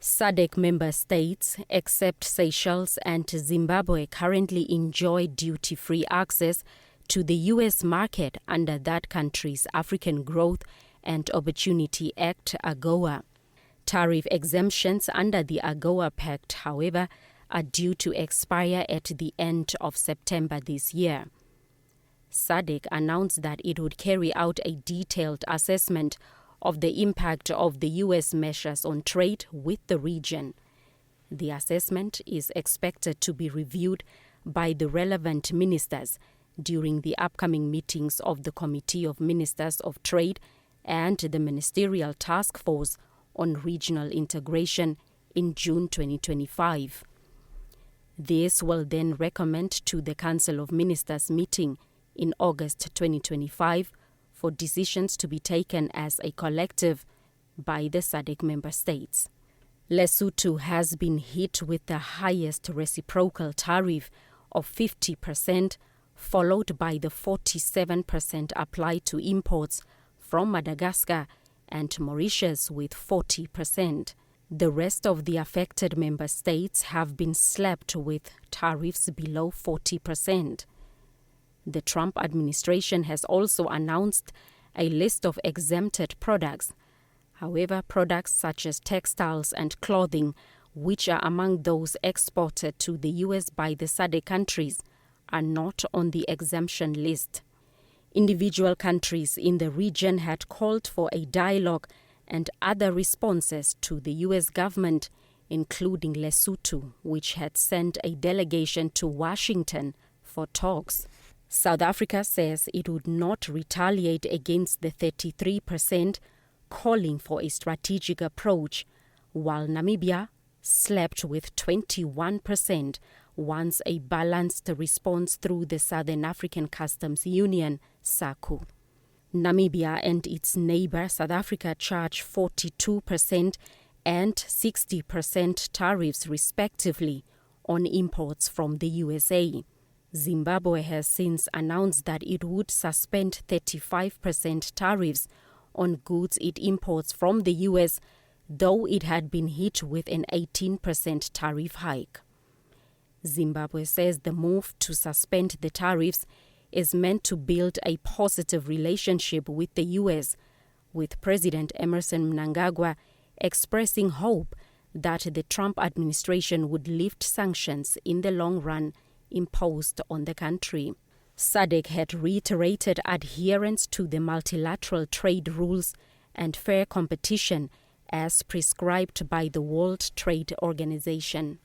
SADC member states, except Seychelles and Zimbabwe, currently enjoy duty-free access to the U.S. market under that country's African Growth and Opportunity Act, AGOA. Tariff exemptions under the AGOA Pact, however, are due to expire at the end of September this year. SADC announced that it would carry out a detailed assessment of the impact of the U.S. measures on trade with the region. The assessment is expected to be reviewed by the relevant ministers during the upcoming meetings of the Committee of Ministers of Trade and the Ministerial Task Force on Regional Integration in June 2025. This will then recommend to the Council of Ministers meeting in August 2025 for decisions to be taken as a collective by the SADC member states. Lesotho has been hit with the highest reciprocal tariff of 50%, followed by the 47% applied to imports from Madagascar and Mauritius with 40%. The rest of the affected member states have been slapped with tariffs below 40%. The Trump administration has also announced a list of exempted products. However, products such as textiles and clothing, which are among those exported to the U.S. by the SADC countries, are not on the exemption list. Individual countries in the region had called for a dialogue and other responses to the U.S. government, including Lesotho, which had sent a delegation to Washington for talks. South Africa says it would not retaliate against the 33%, calling for a strategic approach, while Namibia slapped with 21%, wants a balanced response through the Southern African Customs Union, SACU. Namibia and its neighbor South Africa charge 42% and 60% tariffs respectively on imports from the USA. Zimbabwe has since announced that it would suspend 35% tariffs on goods it imports from the US, though it had been hit with an 18% tariff hike. Zimbabwe says the move to suspend the tariffs is meant to build a positive relationship with the U.S., with President Emmerson Mnangagwa expressing hope that the Trump administration would lift sanctions in the long run imposed on the country. SADC had reiterated adherence to the multilateral trade rules and fair competition as prescribed by the World Trade Organization.